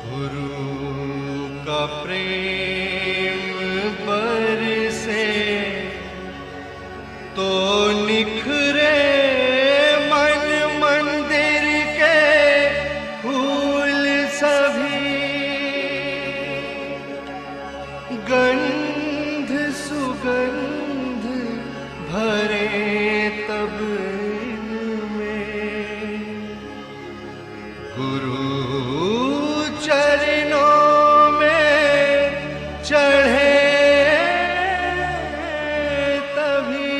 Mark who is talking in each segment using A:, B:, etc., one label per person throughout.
A: गुरु का प्रेम बरसे तो निखरे मन मंदिर के फूल सभी, गंध सुगंध भरे तब इनमें, गुरु चरणों में चढ़े तभी।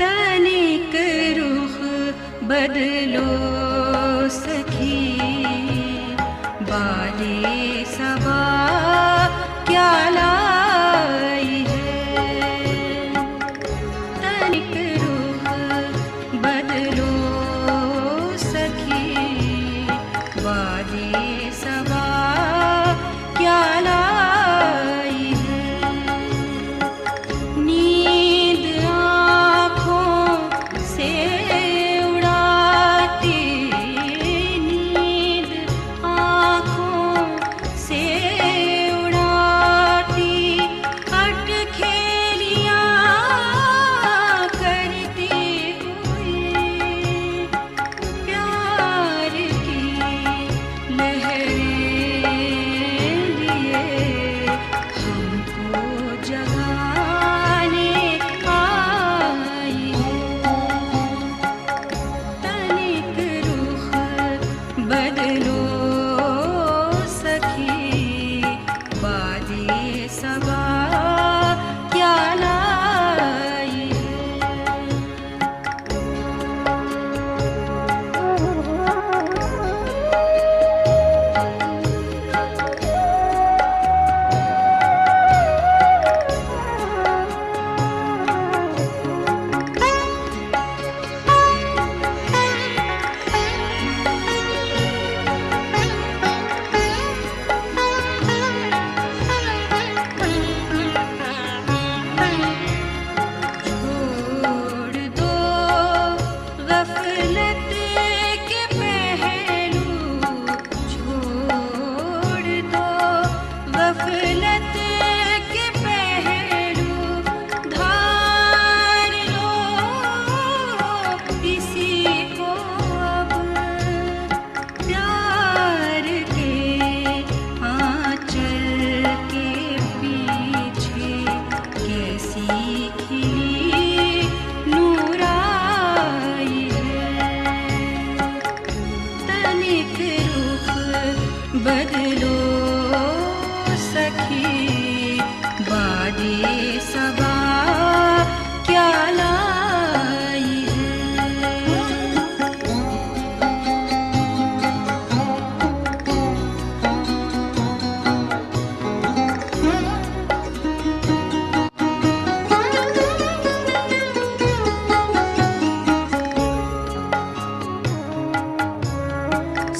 B: तनिक रुख बदलो सखी, बाले सबा क्या लाई है। तनिक रुख बदलो सखी, बाले सबा क्या लाई है। नींद से उड़ाती, नींद आँखों से उड़ाती, अटखेलियाँ करती हुई, प्यार की लहरें लिए हमको जगाने आई है। तनिक रुख बदलो सखी, बाले सबा क्या लाई है। छोड़ दो गफलत के पहलू, छोड़ दो गफलत के पहलू, धार लो इसी को अब, प्यार के आंचल के पीछे कैसी खिली नूराई है। तनिक रुख बदलो सखी, बाले सबा क्या लाई है।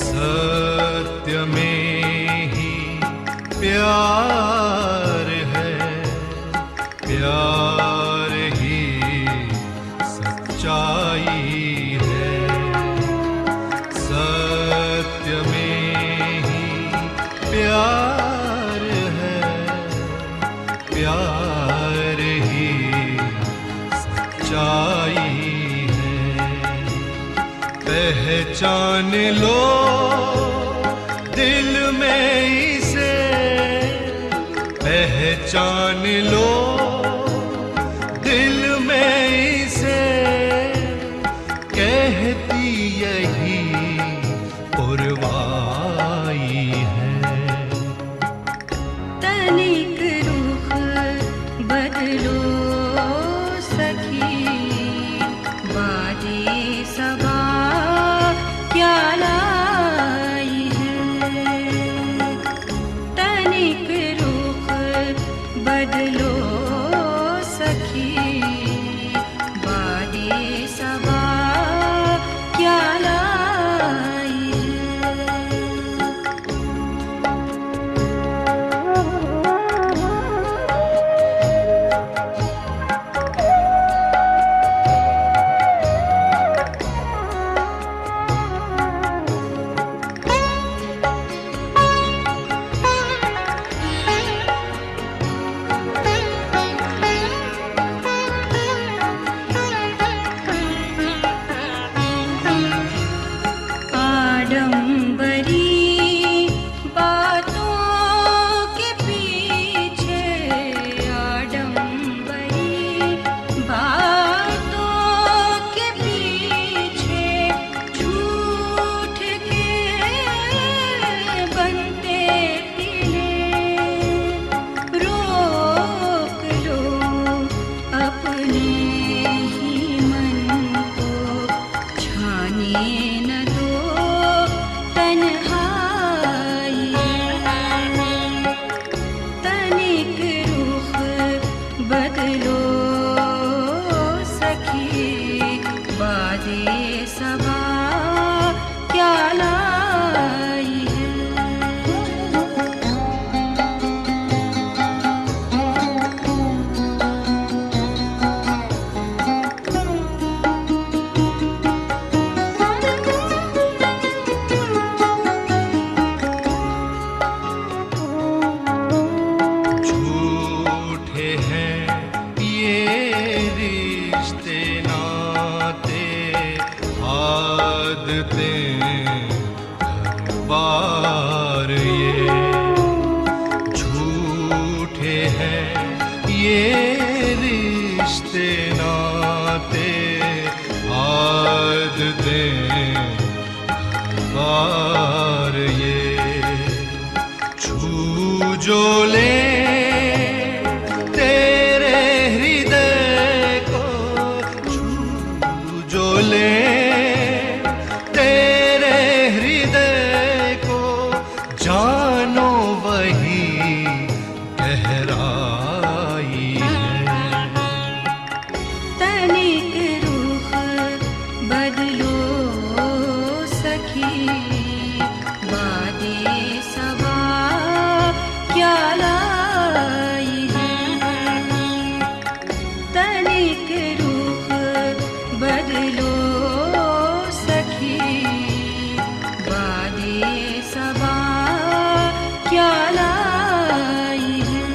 A: सत्य में ही प्यार है, प्यार ही सच्चाई है। सत्य में ही प्यार है, प्यार ही सच्चाई है। पहचान लो दिल में इसे, पहचान लो दिल में इसे, कहती यही पुरवाई है।
B: तनिक आडंबरी बातों के पीछे, आडंबरी बातों के पीछे झूठ के बनते तिले। रोक लो अपने ही मन को, छाने न दो तन्हाई। तनिक रुख बदलो सखी, बादे सबा क्या लाई है।
A: झूठे हैं ये रिश्ते नाते, आदतें बार ये। झूठे हैं ये रिश्ते नाते, आदतें बार ये। छू जो ले तेरे हृदय को, छू जो ले तेरे हृदय को, जानो वही गहराई है।
B: तनिक रुख बदलो सखी, बादे सबा क्या लाई है। तनिक रुख बदलो सखी, बादे सबा क्या लाई है।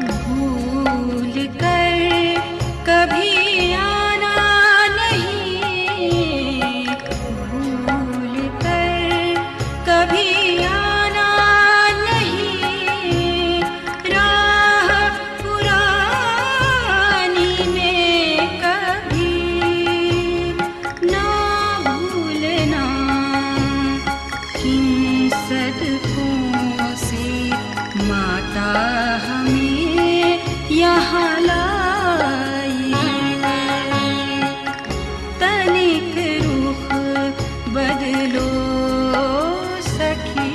B: भूल कर कभी आना नहीं, भूल कर कभी आना नहीं। राह पुरानी में कभी ना भूलना, किन सदकों से माता हमें यहाँ लाई। तनिक रुख बदलो सखी,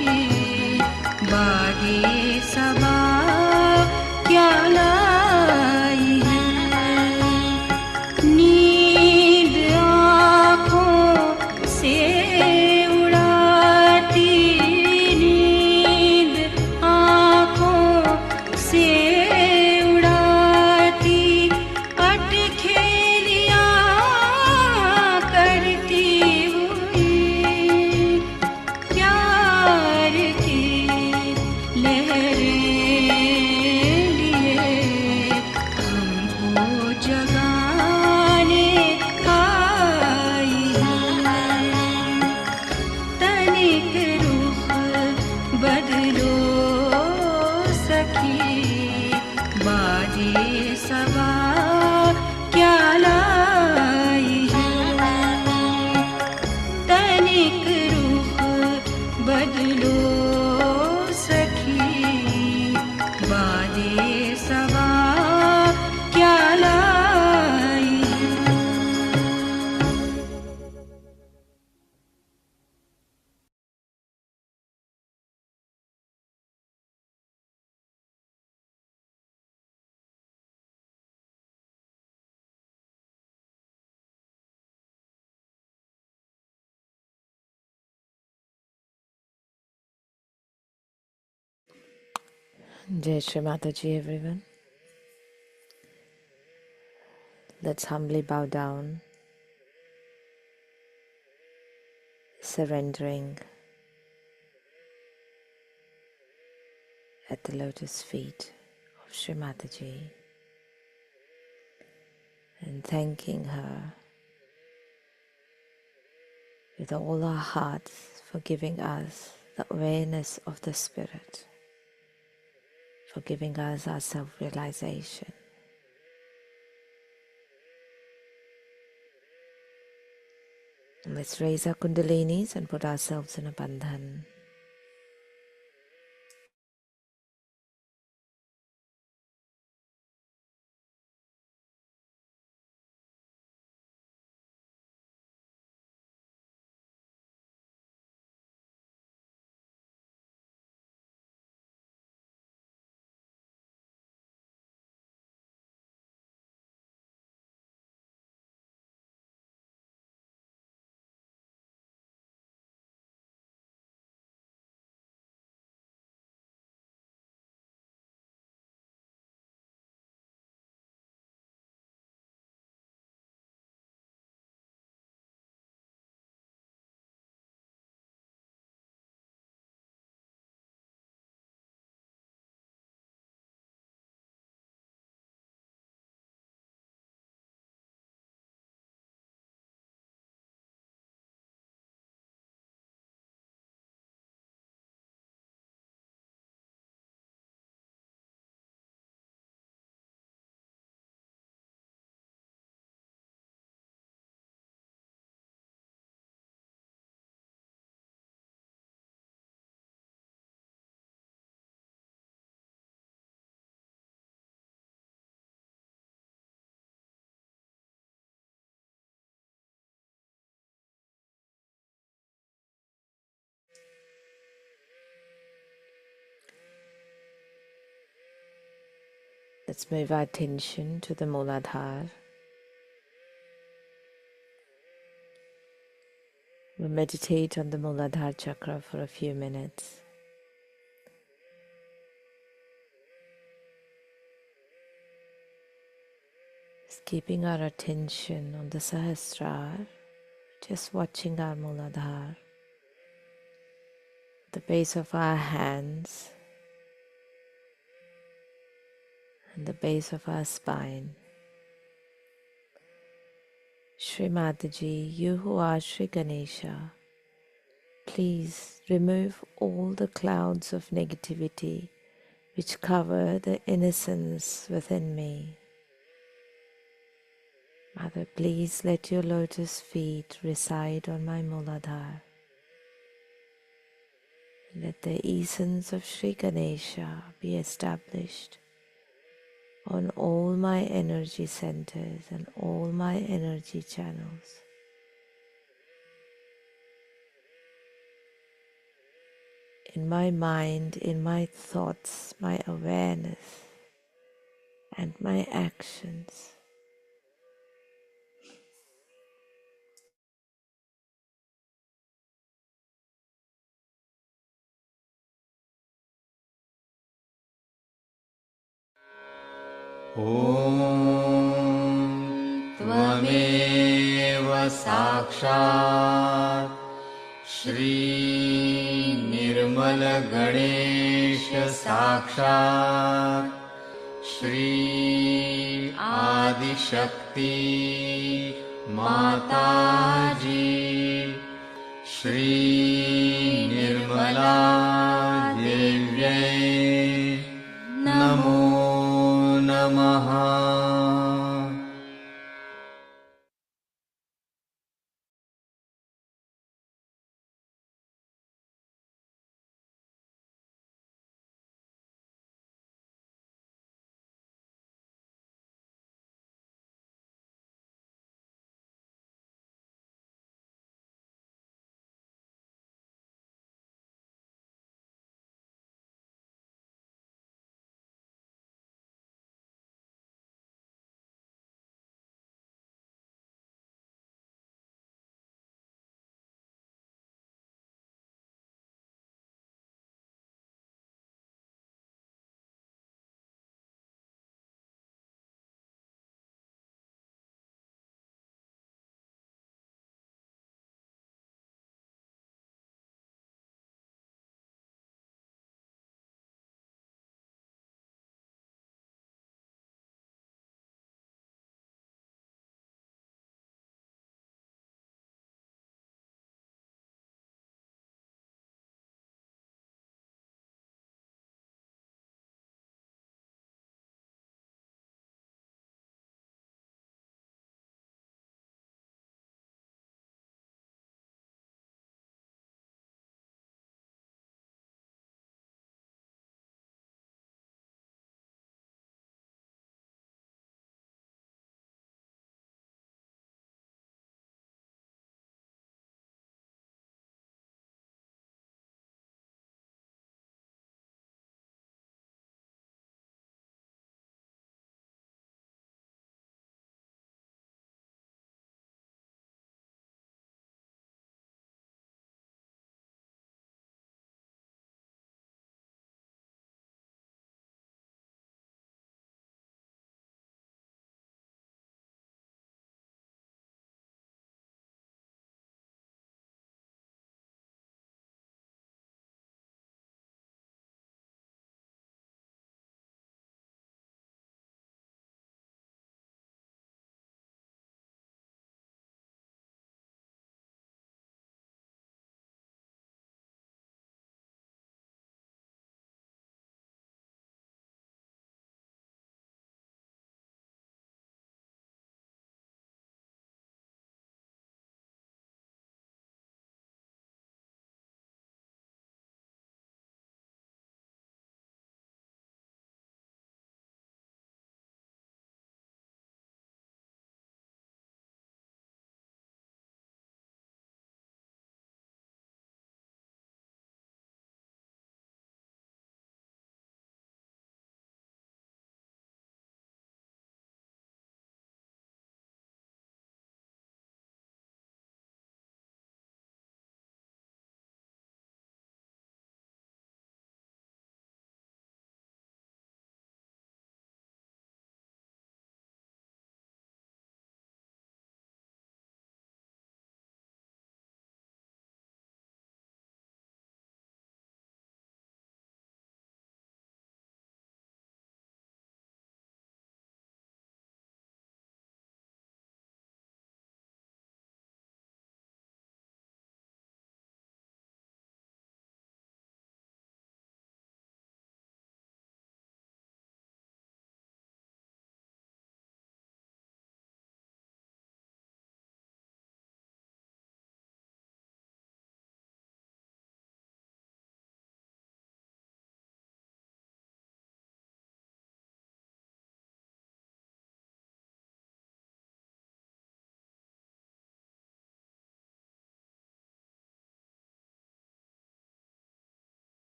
B: बादे सबा क्या लाई है। नींद आँखों से उड़ाती, नींद आँखों से उड़ाती, अटखेलियाँ करती हुई, प्यार की लहरें लिए हमको जगाने आई हैं। तनिक रुख बदलो सखी, बादे सबा क्या लाई है। तनिक रुख बदलो सखी, बादे सबा क्या लाई है।
C: Jai Shri Mataji, everyone. Let's humbly bow down, surrendering at the lotus feet of Shri Mataji and thanking her with all our hearts for giving us the awareness of the Spirit, for giving us our self-realization. And let's raise our kundalinis and put ourselves in a bandhan. Let's move our attention to the Muladhara. We'll meditate on the Muladhara chakra for a few minutes. Just keeping our attention on the Sahasrara, just watching our Muladhara, the base of our hands and the base of our spine. Shri Mataji, you who are Shri Ganesha, please remove all the clouds of negativity which cover the innocence within me. Mother, please let your lotus feet reside on my Muladhara. Let the essence of Shri Ganesha be established on all my energy centers and all my energy channels. In my mind, in my thoughts, my awareness, and my actions.
A: ॐ त्वमेव साक्षात् श्रीनिर्मलगणेश साक्षात् श्री आदिशक्ति माताजी श्री निर्मला देव्यै नमो नमः।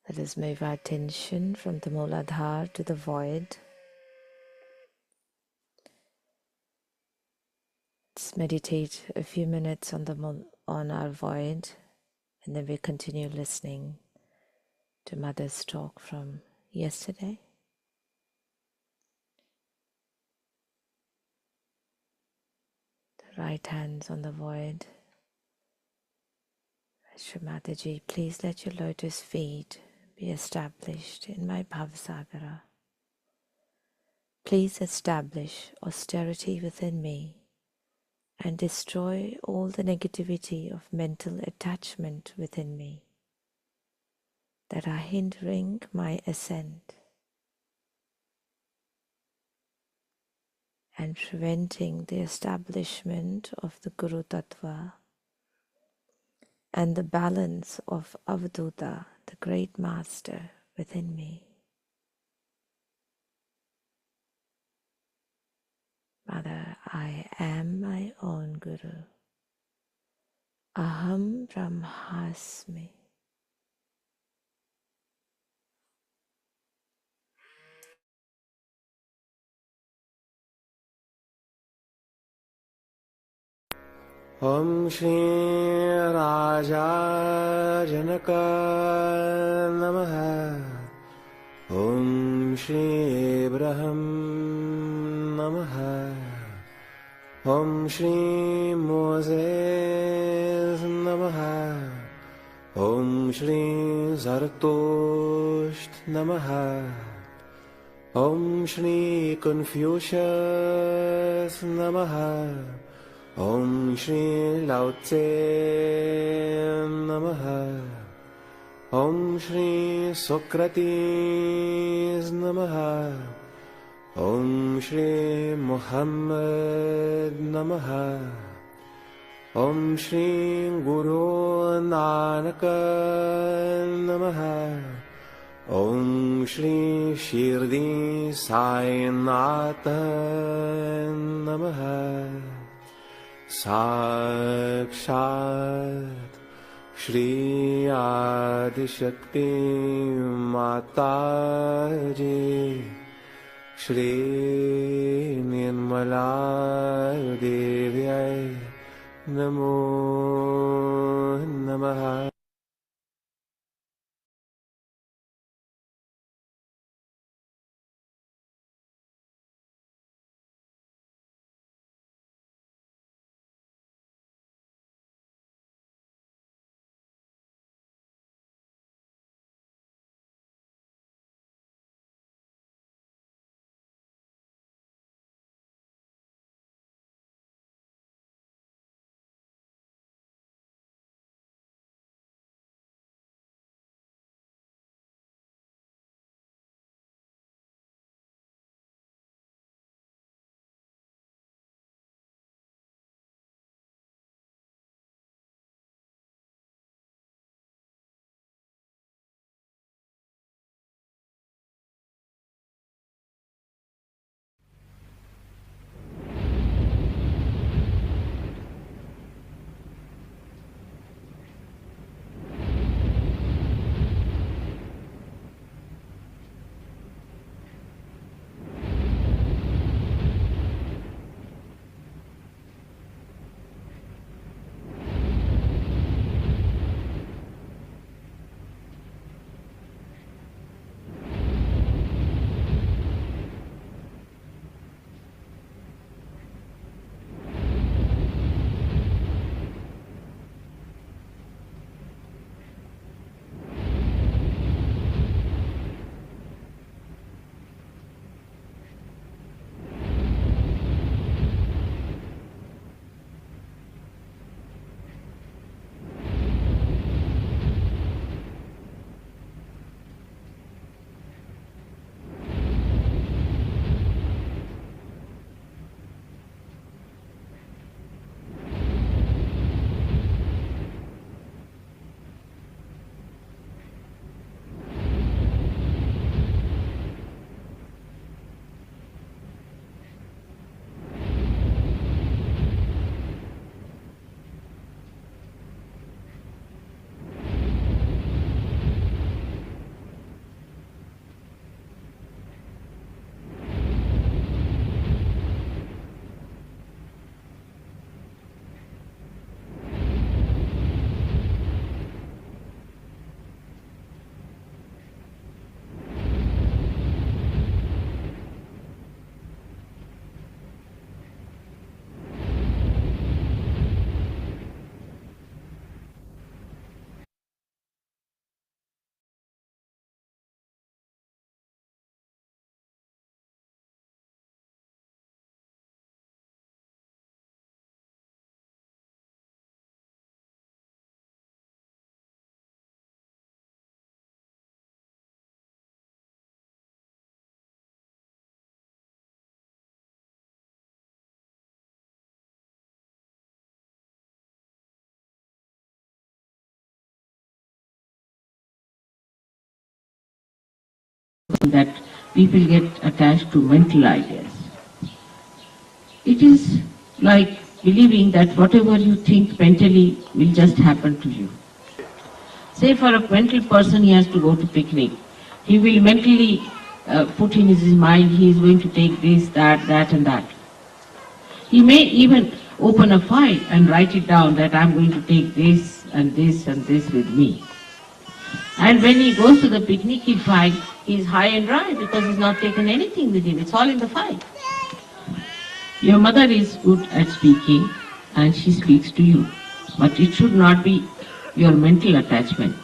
C: Let us move our attention from the Mooladhara to the void. Let's meditate a few minutes on our void, and then we continue listening to Mother's talk from yesterday. The right hands on the void. Shri Mataji, please let your lotus feet be established in my Bhavasagara. Please establish austerity within me and destroy all the negativity of mental attachment within me that are hindering my ascent and preventing the establishment of the Guru Tattva and the balance of Avadhuta, the great master within me. Mother, I am my own Guru. Aham Brahmasmi.
D: Om Shri Raja Janaka Namaha. Om Shri Braham Namaha. Om Shri Moses Namaha. Om Shri Zarathustra Namaha. Om Shri Confucius Namaha. Om Shri Lao Tse Namaha. Om Shri Socrates Namaha. Om Shri Muhammad Namaha. Om Shri Guru Nanak Namaha. Om Shri Shirdi Sai Nath Namaha. Sakshat Shri Adi Shakti Mataji Shri Nirmala Devyai Namo Namaha.
E: that people get attached to mental ideas. It is like believing that whatever you think mentally will just happen to you. Say for a mental person, he has to go to picnic. He will mentally put in his mind he is going to take this, that and that. He may even open a file and write it down that I am going to take this and this and this with me. And when he goes to the picnic, he'll find he's high and dry because he's not taken anything with him. It's all in the file. Your mother is good at speaking and she speaks to you. But it should not be your mental attachment.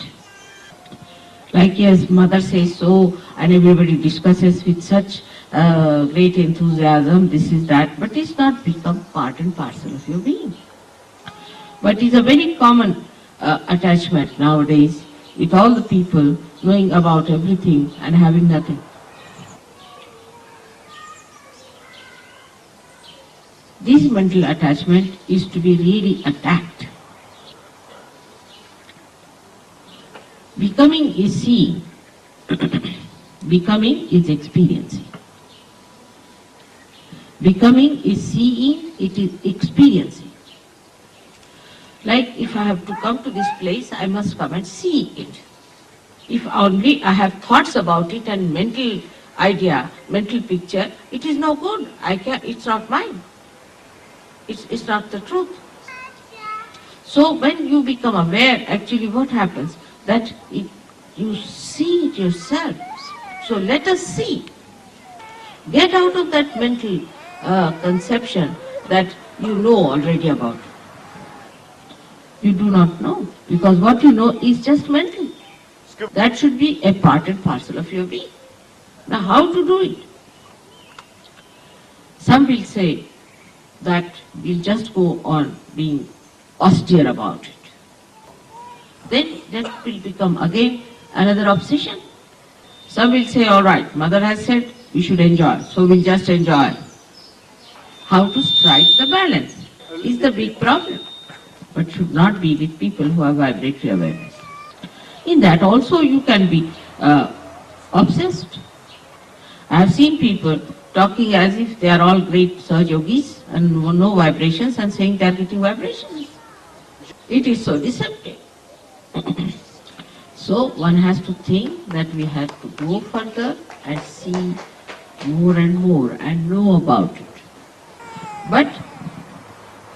E: Like yes, mother says so and everybody discusses with such great enthusiasm, this is that, but it's not become part and parcel of your being. But it's a very common attachment nowadays with all the people knowing about everything and having nothing. This mental attachment is to be really attacked. Becoming is seeing. Becoming is experiencing. Becoming is seeing, it is experiencing. Like if I have to come to this place, I must come and see it. If only I have thoughts about it and mental idea, mental picture, it is no good. It's not mine. It's not the truth. So when you become aware, actually what happens? That you see it yourself. So let us see. Get out of that mental conception that you know already about. You do not know, because what you know is just mental. That should be a part and parcel of your being. Now how to do it? Some will say that we'll just go on being austere about it. Then that will become again another obsession. Some will say, all right, mother has said we should enjoy, so we'll just enjoy. How to strike the balance is the big problem, but should not be with people who have vibratory awareness. In that also you can be obsessed. I have seen people talking as if they are all great Saj Yogis and no vibrations and saying they are getting vibrations. It is so deceptive. So one has to think that we have to go further and see more and more and know about it. But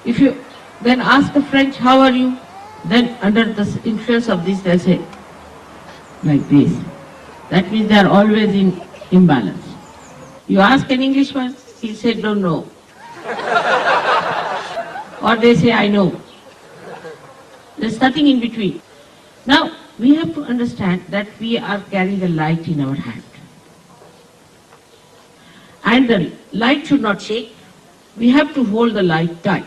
E: if you then ask a French, how are you? Then under the influence of this they'll say, like this. That means they are always in imbalance. You ask an Englishman, he'll say, don't know. Or they say, I know. There's nothing in between. Now, we have to understand that we are carrying a light in our hand. And the light should not shake. We have to hold the light tight.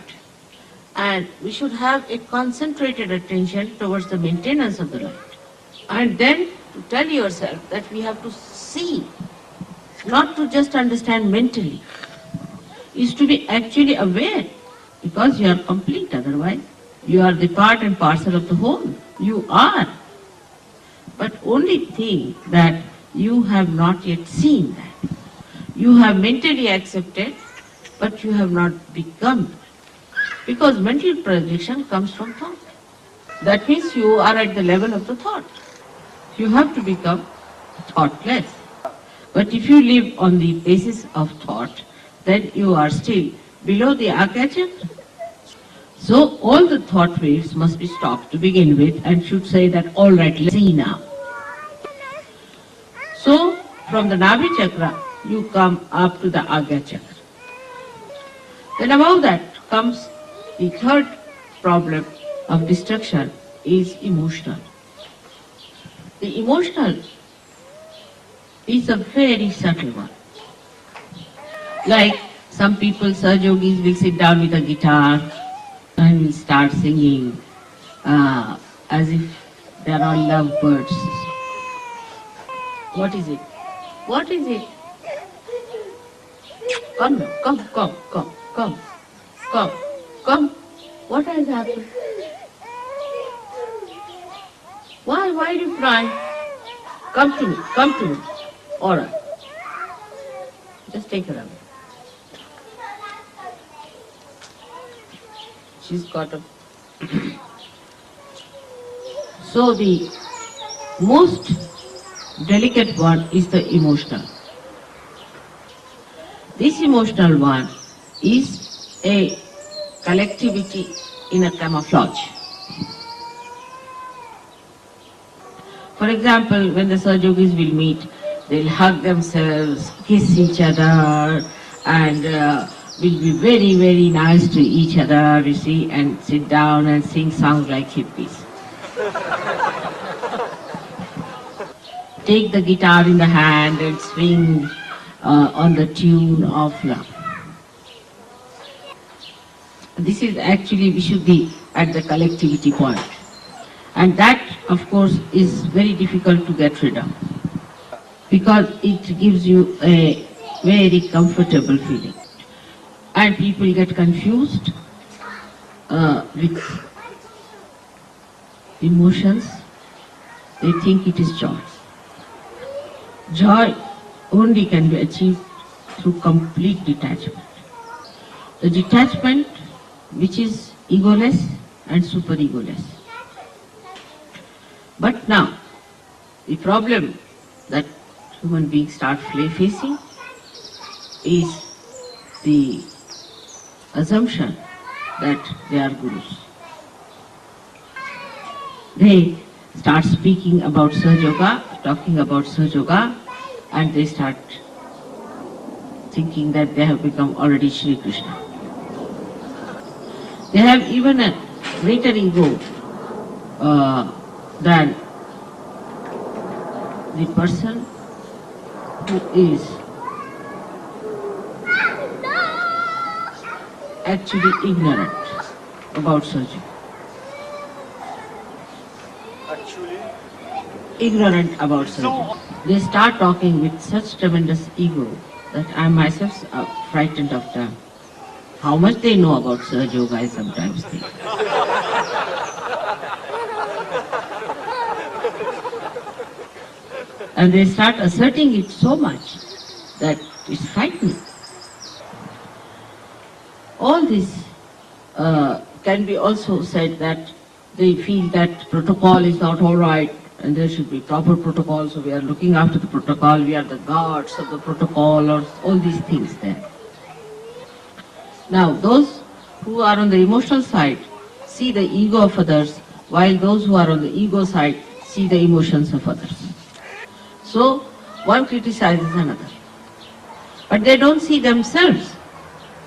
E: And we should have a concentrated attention towards the maintenance of the light. And then to tell yourself that we have to see, not to just understand mentally, is to be actually aware, because you are complete otherwise. You are the part and parcel of the whole. You are. But only think that you have not yet seen that. You have mentally accepted, but you have not become. Because mental projection comes from thought. That means you are at the level of the thought. You have to become thoughtless. But if you live on the basis of thought, then you are still below the Akachan. So all the thought waves must be stopped to begin with and should say that, all right, let's see now. So from the Nabhi chakra, you come up to the Agya chakra. Then above that comes the third problem of destruction is emotional. The emotional is a very subtle one. Like some people, Saj Yogis, will sit down with a guitar and will start singing as if they are all lovebirds. What is it? What is it? Come now, come. What has happened? Why do you cry? Come to me. Alright. Just take her away. She's got a... So the most delicate one is the emotional. This emotional one is a collectivity in a camouflage. For example, when the Sahaja-yogis will meet, they'll hug themselves, kiss each other, and will be very, very nice to each other, you see, and sit down and sing songs like hippies. Take the guitar in the hand and swing on the tune of love. This is actually Vishuddhi at the collectivity point. And that, of course, is very difficult to get rid of, because it gives you a very comfortable feeling. And people get confused with emotions. They think it is joy. Joy only can be achieved through complete detachment. The detachment which is egoless and super-egoless. But now, the problem that human beings start facing is the assumption that they are gurus. They start speaking about Sahaja Yoga, talking about Sahaja Yoga, and they start thinking that they have become already Sri Krishna. They have even a greater ego than the person who is actually ignorant about Sahaja. Ignorant about Sahaja. They start talking with such tremendous ego that I myself am frightened of them. How much they know about Sahaja Yoga, I sometimes think. And they start asserting it so much that it's frightening. All this can be also said that they feel that protocol is not all right and there should be proper protocol, so we are looking after the protocol, we are the gods of the protocol, or all these things there. Now, those who are on the emotional side see the ego of others, while those who are on the ego side see the emotions of others. So, one criticizes another. But they don't see themselves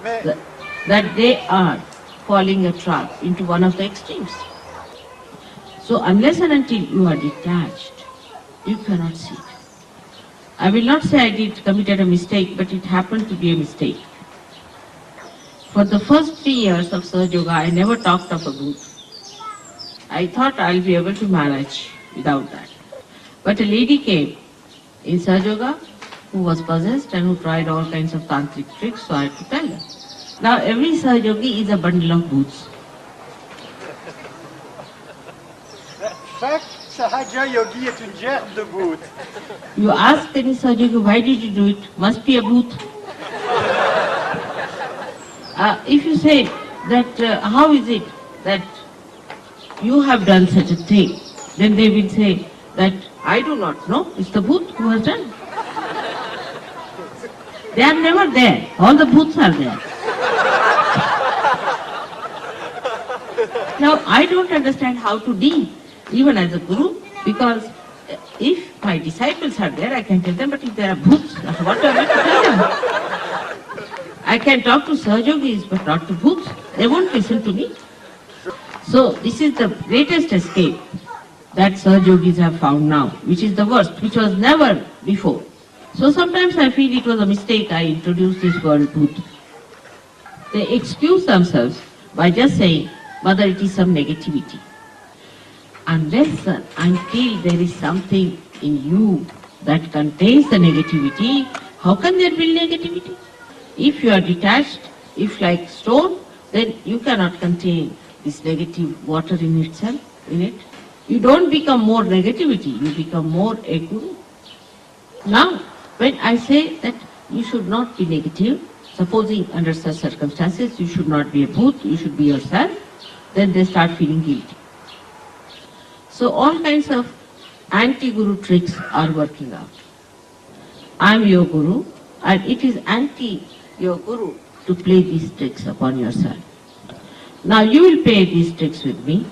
E: that they are falling a trap into one of the extremes. So, unless and until you are detached, you cannot see it. I will not say I committed a mistake, but it happened to be a mistake. For the first 3 years of Sahaja Yoga, I never talked of a booth. I thought I'll be able to manage without that. But a lady came in Sahaja Yoga who was possessed and who tried all kinds of tantric tricks, so I had to tell her. Now every Sahaja Yogi is a bundle of booths.
F: Chaque Sahaja Yogi est une gerbe de booth.
E: You ask any Sahaja Yogi, why did you do it? Must be a booth. If you say that, how is it that you have done such a thing, then they will say that I do not know, it's the booth who has done. They are never there, all the booths are there. Now I don't understand how to deal, even as a guru, because if my disciples are there, I can tell them, but if there are booths, what am I to tell them? I can talk to Sahaja Yogis, but not to booths. They won't listen to me. So this is the greatest escape that Sahaja Yogis have found now, which is the worst, which was never before. So sometimes I feel it was a mistake I introduced this word booth. They excuse themselves by just saying, Mother, it is some negativity. Unless until there is something in you that contains the negativity, how can there be negativity? If you are detached, if like stone, then you cannot contain this negative water in itself, in it. You don't become more negativity, you become more a guru. Now, When I say that you should not be negative, supposing under such circumstances you should not be a bhoot, you should be yourself, then they start feeling guilty. So all kinds of anti-guru tricks are working out. I am your guru, and it is anti your guru to play these tricks upon yourself. Now you will play these tricks with me.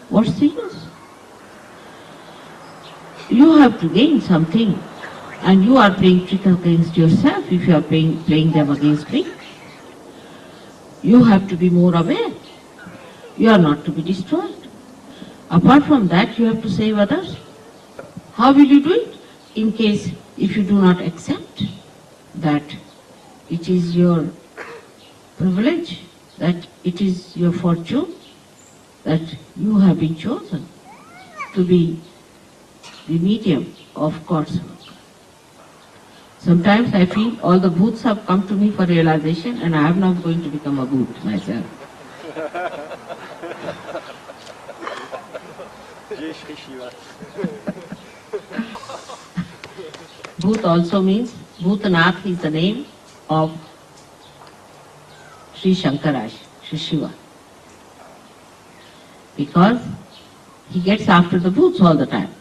E: What's the use? You have to gain something, and you are playing trick against yourself if you are playing them against me. You have to be more aware. You are not to be destroyed. Apart from that, you have to save others. How will you do it? In case if you do not accept that it is your privilege, that it is your fortune, that you have been chosen to be the medium of God's work. Sometimes I feel all the bhoots have come to me for realization and I am not going to become a bhoot myself.
F: Jai Shri Shiva.
E: Bhoot also means, Bhutanath is the name of Sri Shankaraj, Sri Shiva. Because he gets after the bhoots all the time.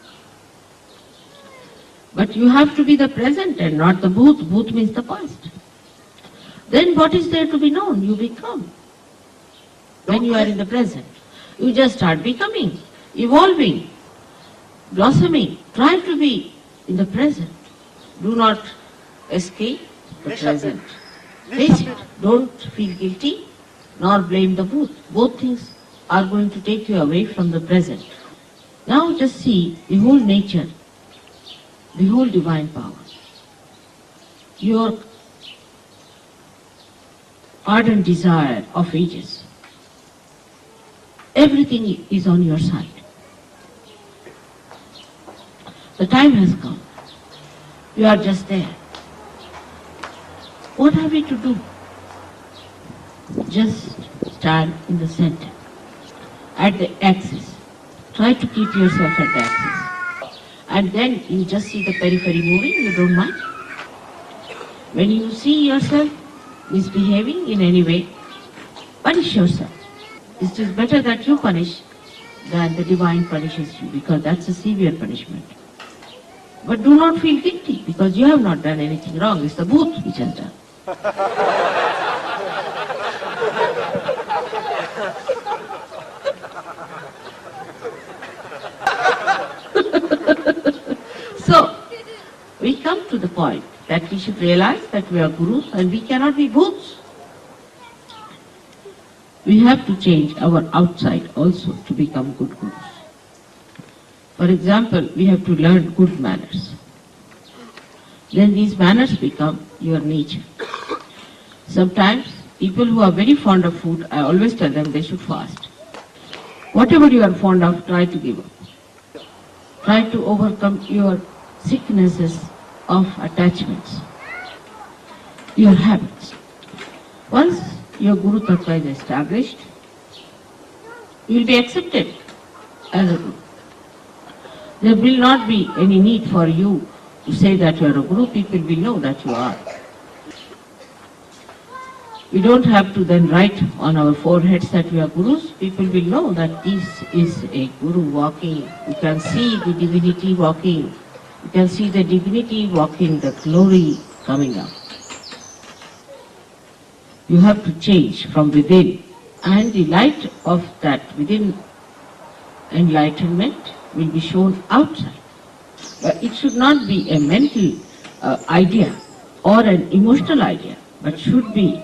E: But you have to be the present and not the bhoot. Bhoot means the past. Then what is there to be known? You become. When you are in the present, you just start becoming, evolving, blossoming. Try to be in the present. Do not escape the present. Face it. Don't feel guilty nor blame the bhoot. Both things are going to take you away from the present. Now just see the whole nature, the whole divine power. Your ardent desire of ages. Everything is on your side. The time has come. You are just there. What are we to do? Just stand in the center, at the axis. Try to keep yourself at the axis. And then you just see the periphery moving, you don't mind. When you see yourself misbehaving in any way, punish yourself. It is better that you punish than the divine punishes you, because that's a severe punishment. But do not feel guilty, because you have not done anything wrong. It's the bhoot which has done. So, we come to the point that we should realize that we are gurus and we cannot be bhoots. We have to change our outside also to become good gurus. For example, we have to learn good manners. Then these manners become your nature. Sometimes people who are very fond of food, I always tell them they should fast. Whatever you are fond of, try to give up. Try to overcome your sicknesses of attachments, your habits. Once your Guru Tattva is established, you will be accepted as a Guru. There will not be any need for you to say that you are a Guru. People will know that you are. We don't have to then write on our foreheads that we are Gurus. People will know that this is a Guru walking. You can see the divinity walking. You can see the divinity walking, the glory coming out. You have to change from within, and the light of that within enlightenment will be shown outside. But it should not be a mental idea or an emotional idea, but should be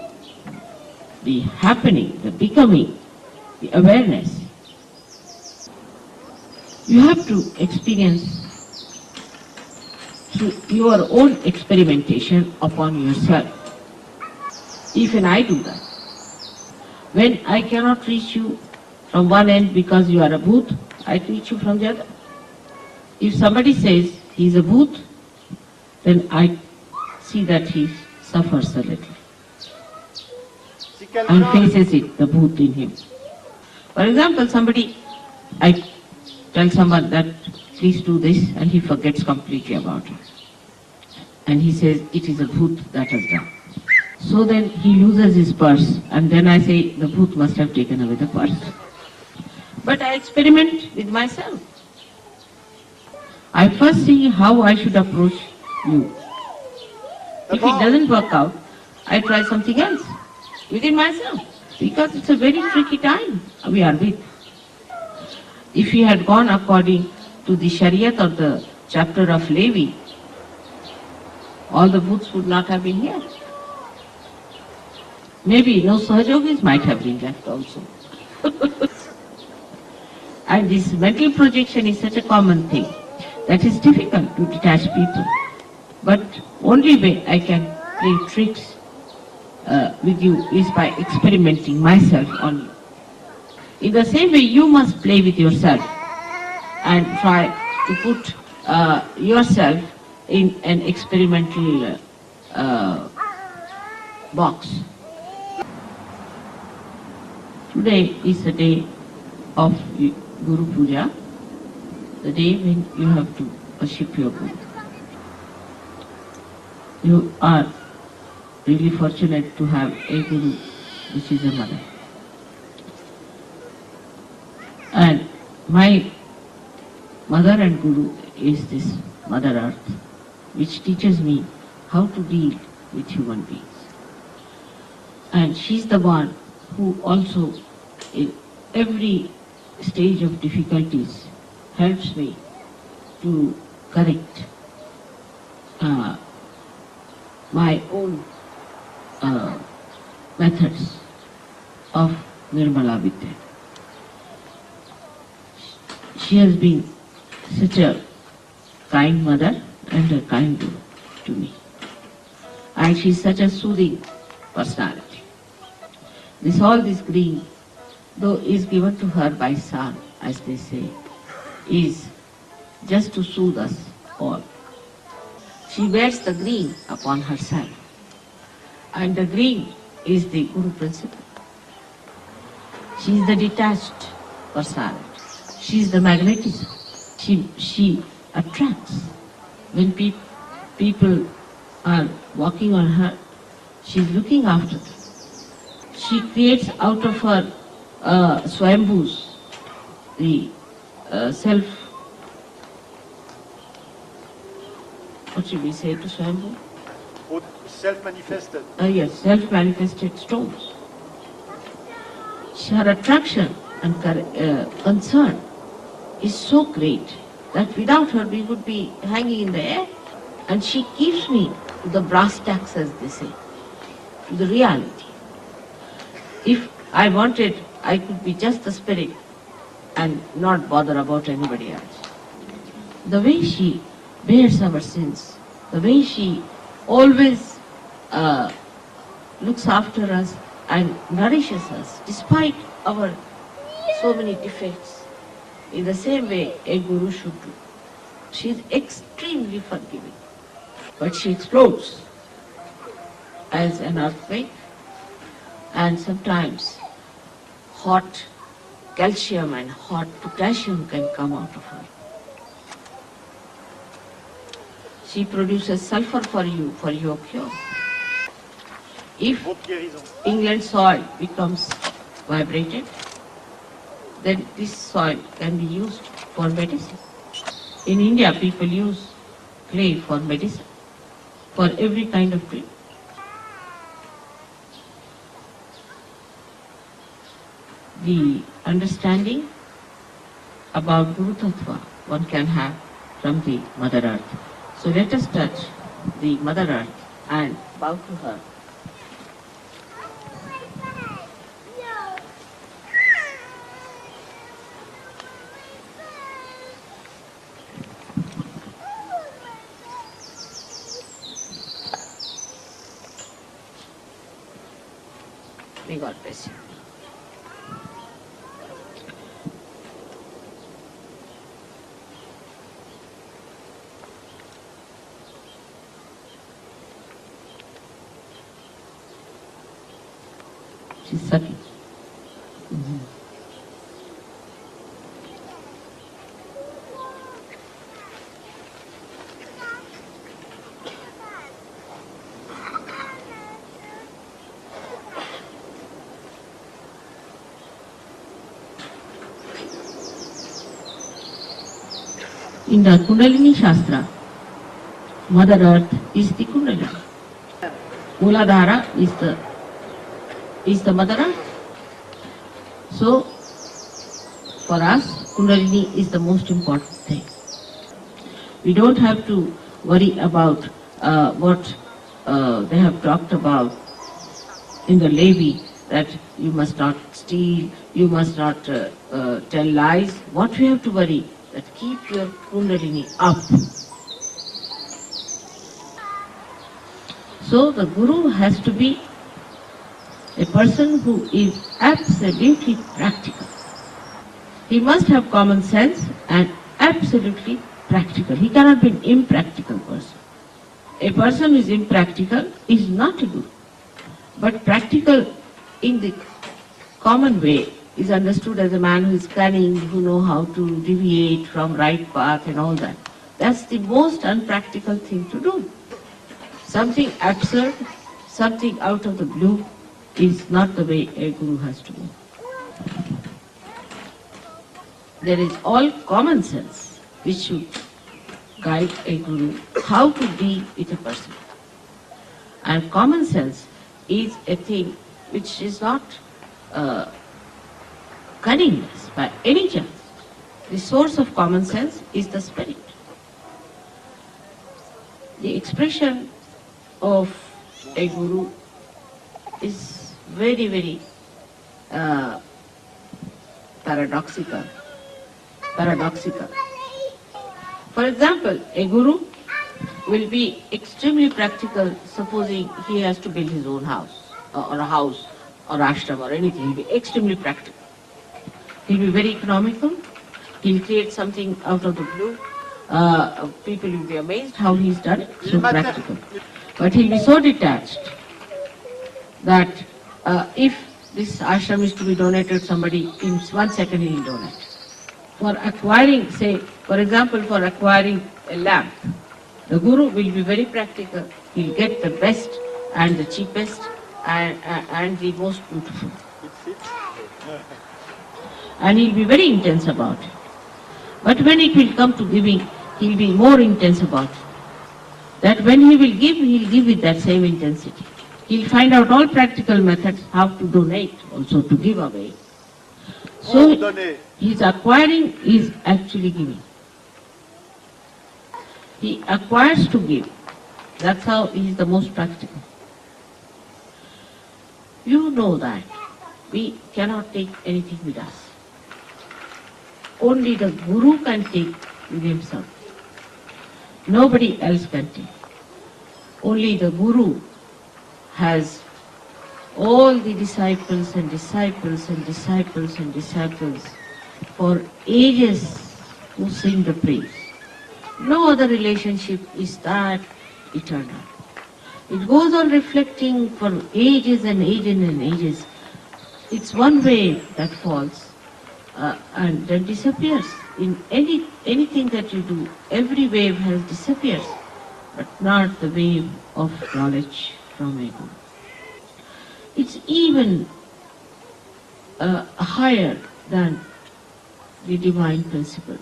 E: the happening, the becoming, the awareness. You have to experience through your own experimentation upon yourself. Even I do that. When I cannot reach you from one end because you are a bhoot, I reach you from the other. If somebody says he is a bhoot, then I see that he suffers a little and faces it, the bhoot in him. For example, I tell someone that please do this and he forgets completely about it. and he says it is a bhoot that has done. So then he loses his purse, and then I say the bhoot must have taken away the purse. But I experiment with myself. I first see how I should approach you. If it doesn't work out, I try something else within myself, because it's a very tricky time we are with. If we had gone according to the Shariat of the chapter of Levi, all the books would not have been here. Maybe no Sahajogis might have been left also. And this mental projection is such a common thing that is difficult to detach people. But only way I can play tricks with you is by experimenting myself on you. In the same way, you must play with yourself and try to put yourself in an experimental box. Today is the day of Guru Puja, the day when you have to worship your Guru. You are really fortunate to have a Guru which is a mother. And my mother and Guru is this Mother Earth, which teaches me how to deal with human beings. And she's the one who also, in every stage of difficulties, helps me to correct my own methods of Nirmala Vidya. She has been such a kind mother and a kind Guru to me. And she is such a soothing personality. All this green, though is given to her by sun, as they say, is just to soothe us all. She wears the green upon herself, and the green is the Guru principle. She is the detached personality. She is the magnetism. She attracts. When people are walking on her, she is looking after them. She creates out of her Swayambhus the self. What should we say to Swayambhu?
F: Self-manifested.
E: Yes, self-manifested stones. Her attraction and concern is so great that without her we would be hanging in the air. And she keeps me to the brass tacks, as they say, to the reality. If I wanted, I could be just the spirit and not bother about anybody else. The way she bears our sins, the way she always looks after us and nourishes us despite our so many defects, in the same way a Guru should do. She is extremely forgiving, but she explodes as an earthquake, and sometimes hot calcium and hot potassium can come out of her. She produces sulfur for you, for your cure. If England's soil becomes vibrated, then this soil can be used for medicine. In India, people use clay for medicine, for every kind of treatment. The understanding about Guru Tattva one can have from the Mother Earth. So let us touch the Mother Earth and bow to her. May God bless you. She's sucking. In the Kundalini Shastra, Mother Earth is the Kundalini. Mooladhara is the Mother Earth. So, for us, Kundalini is the most important thing. We don't have to worry about what they have talked about in the Levi, that you must not steal, you must not tell lies. What we have to worry, that keep your Kundalini up. So the Guru has to be a person who is absolutely practical. He must have common sense and absolutely practical. He cannot be an impractical person. A person who is impractical is not a Guru. But practical in the common way is understood as a man who is cunning, who knows how to deviate from right path and all that. That's the most unpractical thing to do. Something absurd, something out of the blue is not the way a Guru has to move. There is all common sense which should guide a Guru how to deal with a person. And common sense is a thing which is not cunningness by any chance. The source of common sense is the spirit. The expression of a Guru is very, very paradoxical. For example, a Guru will be extremely practical, supposing he has to build his own house, or a house, or ashram, or anything. He'll be extremely practical. He'll be very economical. He'll create something out of the blue. People will be amazed how he's done it, so practical. But he'll be so detached that if this ashram is to be donated, somebody in 1 second he'll donate. For acquiring, say, for example, for acquiring a lamp, the Guru will be very practical. He'll get the best and the cheapest and the most beautiful. And he'll be very intense about it. But when it will come to giving, he'll be more intense about it. That when he will give, he'll give with that same intensity. He'll find out all practical methods how to donate, also to give away. So his acquiring is actually giving. He acquires to give. That's how he is the most practical. You know that we cannot take anything with us. Only the Guru can take with himself. Nobody else can take. Only the Guru has all the disciples and disciples and disciples and disciples for ages who sing the praise. No other relationship is that eternal. It goes on reflecting for ages and ages and ages. It's one wave that falls and then disappears. In anything that you do, every wave has disappears, but not the wave of knowledge from a Guru. It's even higher than the divine principle,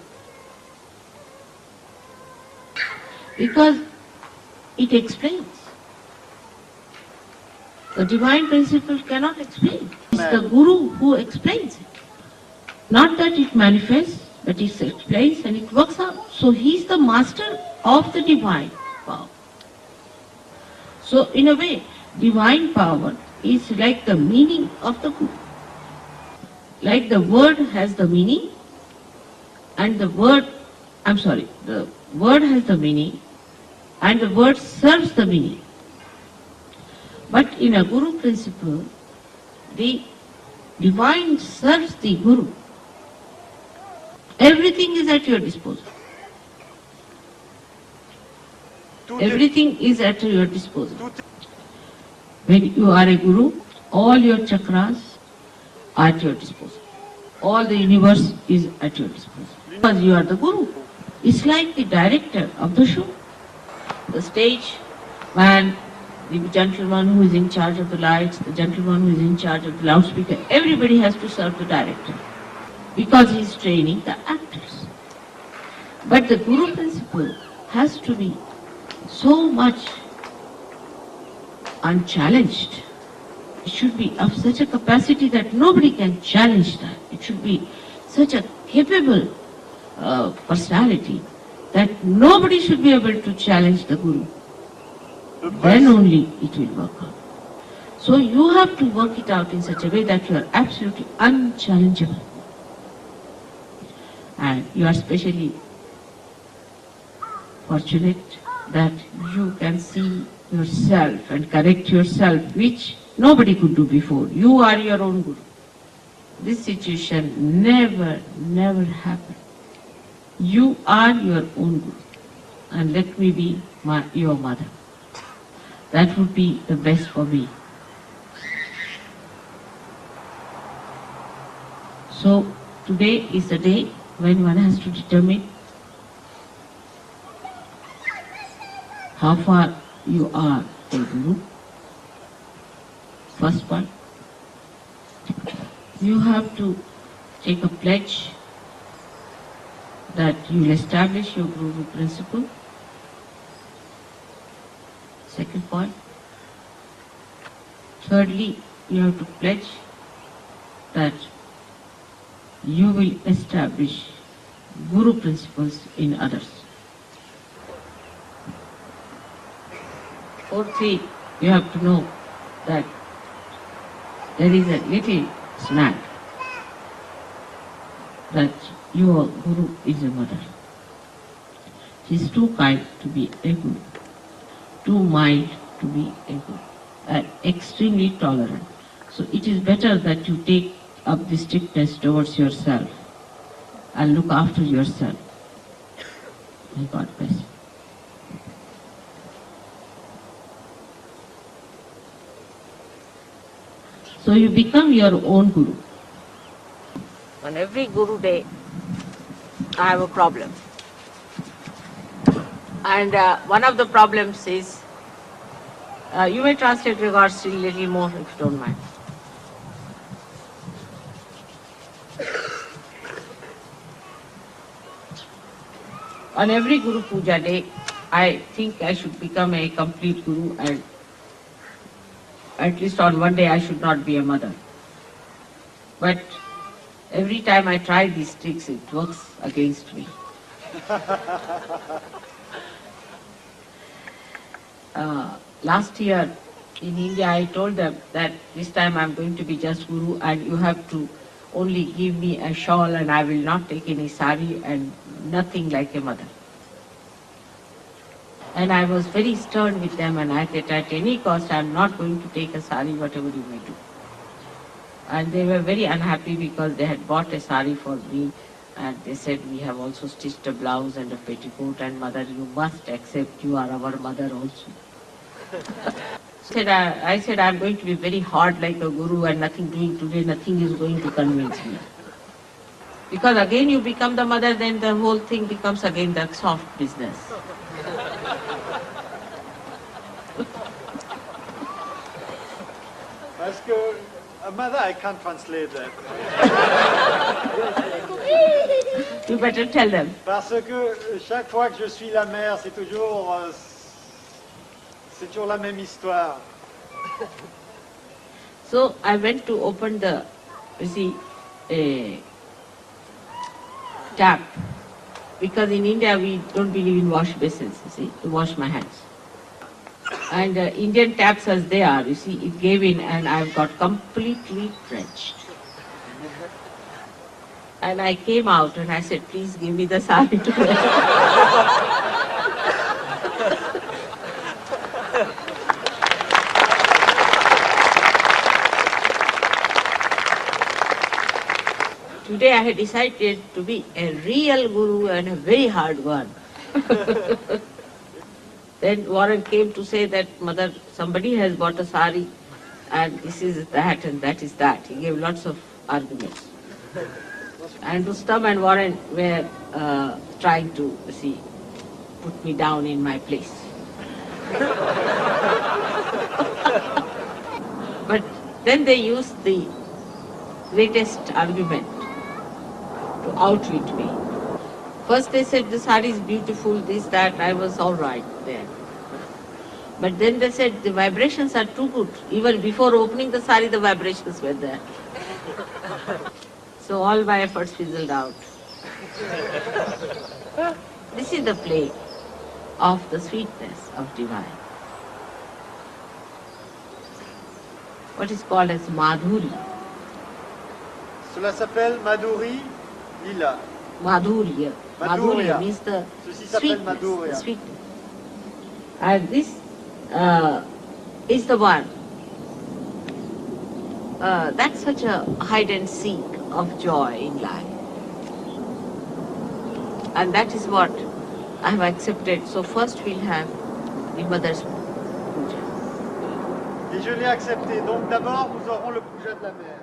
E: because it explains. The divine principle cannot explain. It's the Guru who explains it. Not that it manifests, but it explains and it works out. So he is the master of the divine power. So in a way, divine power is like the meaning of the Guru. Like the word has the meaning, and the word has the meaning, and the word serves the meaning. But in a Guru principle, the divine serves the Guru. Everything is at your disposal. Everything is at your disposal. When you are a Guru, all your chakras are at your disposal. All the universe is at your disposal. Because you are the Guru. It's like the director of the show. The stage man, the gentleman who is in charge of the lights, the gentleman who is in charge of the loudspeaker, everybody has to serve the director, because he is training the actors. But the Guru principle has to be so much unchallenged. It should be of such a capacity that nobody can challenge that. It should be such a capable personality that nobody should be able to challenge the Guru. Then only it will work out. So you have to work it out in such a way that you are absolutely unchallengeable. And you are especially fortunate that you can see yourself and correct yourself, which nobody could do before. You are your own Guru. This situation never happened. You are your own Guru. And let me be your mother. That would be the best for me. So today is the day when one has to determine how far you are a Guru. First one, you have to take a pledge that you will establish your Guru principle. Second point. Thirdly, you have to pledge that you will establish Guru principles in others. Fourthly, you have to know that there is a little snag that your Guru is a mother. She is too kind to be a Guru, too mild to be a Guru, and extremely tolerant. So it is better that you take up the strictness towards yourself and look after yourself. May God bless you. So you become your own Guru. On every Guru day, I have a problem. And one of the problems is, you may translate regards to a little more if you don't mind. On every Guru Puja day, I think I should become a complete Guru, and at least on one day I should not be a mother. But every time I try these tricks, it works against me. Last year in India, I told them that this time I'm going to be just Guru, and you have to only give me a shawl, and I will not take any sari and nothing like a mother. And I was very stern with them, and I said, at any cost, I'm not going to take a sari, whatever you may do. And they were very unhappy because they had bought a sari for me, and they said, we have also stitched a blouse and a petticoat, and mother, you must accept, you are our mother also. I said, I'm going to be very hard like a Guru, and nothing doing today, nothing is going to convince me. Because again you become the mother, then the whole thing becomes again the soft business.
F: Parce que, mother, I can't translate that.
E: You better tell them.
F: Parce que chaque fois que je suis la mère, c'est toujours la même histoire.
E: So I went to open the, tap, because in India we don't believe in wash basins, to wash my hands. And Indian taps as they are, it gave in, and I've got completely drenched. And I came out and I said, please give me the sari to wear. Today I had decided to be a real Guru and a very hard one. Then Warren came to say that, Mother, somebody has bought a sari and this is that and that is that. He gave lots of arguments. And Rustam and Warren were trying to, put me down in my place. But then they used the greatest argument to outwit me. First they said the sari is beautiful, this, that, I was all right there. But then they said the vibrations are too good. Even before opening the sari, the vibrations were there. So all my efforts fizzled out. This is the play of the sweetness of divine. What is called as madhuri.
F: Cela s'appelle Madhuri Lila.
E: Madhurya.
F: Madhurya.
E: Madhurya means the
F: Ceci s'appelle
E: sweetness.
F: Madhurya.
E: The sweetness. And this is the one. That's such a hide and seek of joy in life. And that is what I have accepted. So first we'll have the mother's puja.
F: Et je l'ai accepté. Donc d'abord, nous aurons le puja de la mère.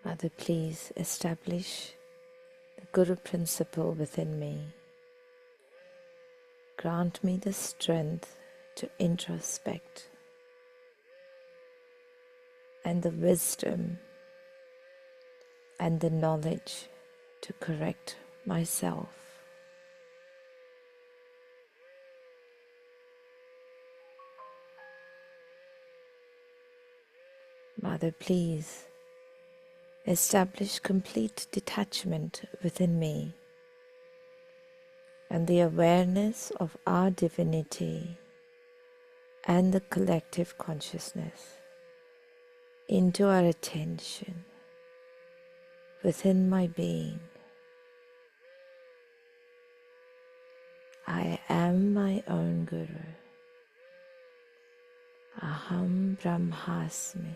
C: Mother, please establish the Guru principle within me. Grant me the strength to introspect and the wisdom and the knowledge to correct myself. Mother, please establish complete detachment within me and the awareness of our divinity and the collective consciousness into our attention within my being. I am my own Guru. Aham Brahmasmi.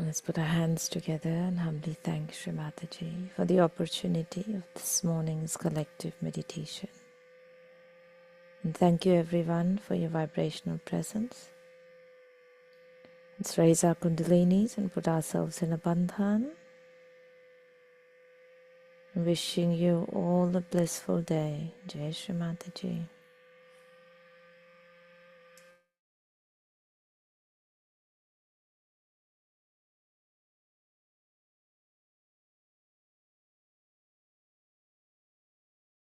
C: Let's put our hands together and humbly thank Shri Mataji for the opportunity of this morning's collective meditation. And thank you everyone for your vibrational presence. Let's raise our kundalinis and put ourselves in a bandhan. Wishing you all a blissful day. Jai Shri Mataji.